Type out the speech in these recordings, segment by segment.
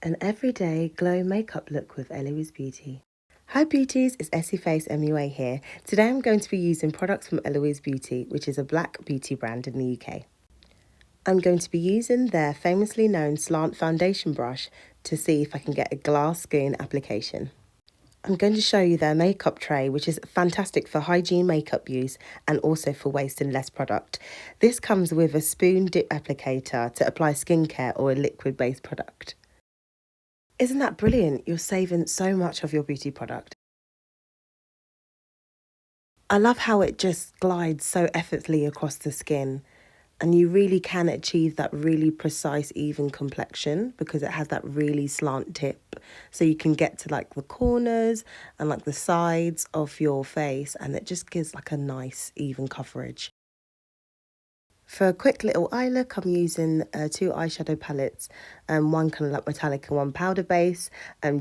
An everyday glow makeup look with Eloisebeauty. Hi beauties, it's EssiefaceMua here. Today I'm going to be using products from Eloisebeauty, which is a black beauty brand in the UK. I'm going to be using their famously known slant foundation brush to see if I can get a glass skin application. I'm going to show you their makeup tray, which is fantastic for hygiene makeup use and also for wasting less product. This comes with a spoon dip applicator to apply skincare or a liquid-based product. Isn't that brilliant? You're saving so much of your beauty product. I love how it just glides so effortlessly across the skin, and you really can achieve that really precise, even complexion because it has that really slant tip. So you can get to like the corners and like the sides of your face, and it just gives like a nice, even coverage. For a quick little eye look, I'm using two eyeshadow palettes, one kind of like metallic and one powder base,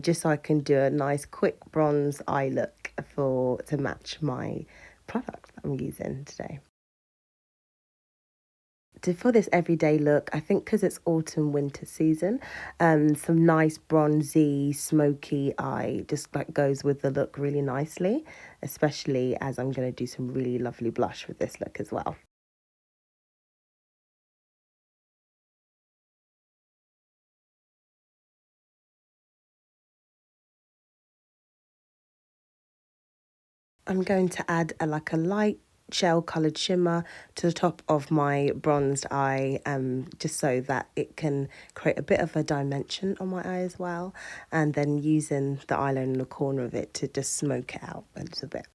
just so I can do a nice quick bronze eye look to match my product that I'm using today. For this everyday look, I think because it's autumn winter season, some nice bronzy, smoky eye just like goes with the look really nicely, especially as I'm going to do some really lovely blush with this look as well. I'm going to add like a light shell coloured shimmer to the top of my bronzed eye, just so that it can create a bit of a dimension on my eye as well, and then using the eyeliner in the corner of it to just smoke it out a little bit.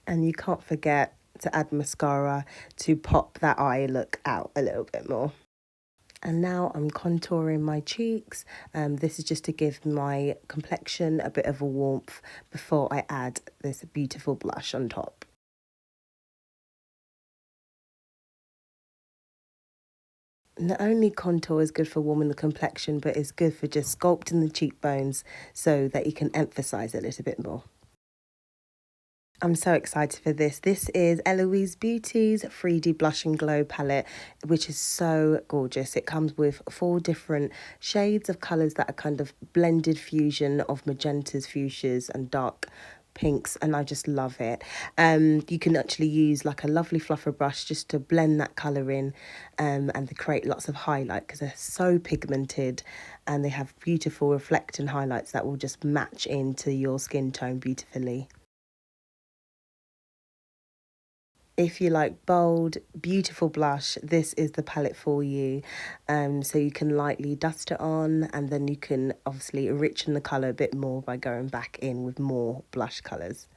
And you can't forget to add mascara to pop that eye look out a little bit more. And now I'm contouring my cheeks. This is just to give my complexion a bit of a warmth before I add this beautiful blush on top. Not only contour is good for warming the complexion, but it's good for just sculpting the cheekbones so that you can emphasize it a little bit more. I'm so excited for this. This is Eloisebeauty's 3D Blush and Glow palette, which is so gorgeous. It comes with 4 different shades of colours that are kind of blended fusion of magentas, fuchsias and dark pinks, and I just love it. You can actually use like a lovely fluffer brush just to blend that colour in, and to create lots of highlight because they're so pigmented and they have beautiful reflecting highlights that will just match into your skin tone beautifully. If you like bold, beautiful blush, this is the palette for you. So you can lightly dust it on, and then you can obviously enrichen the colour a bit more by going back in with more blush colours.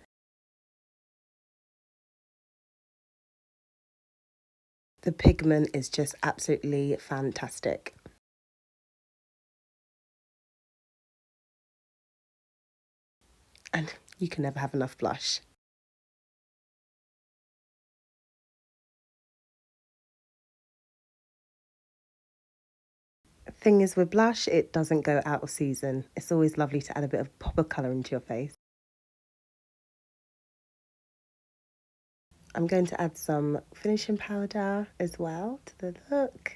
The pigment is just absolutely fantastic. And you can never have enough blush. Thing is with blush, it doesn't go out of season. It's always lovely to add a bit of pop of colour into your face. I'm going to add some finishing powder as well to the look.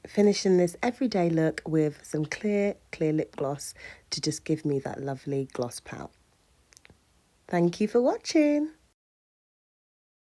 Finishing this everyday look with some clear lip gloss to just give me that lovely gloss pout. Thank you for watching.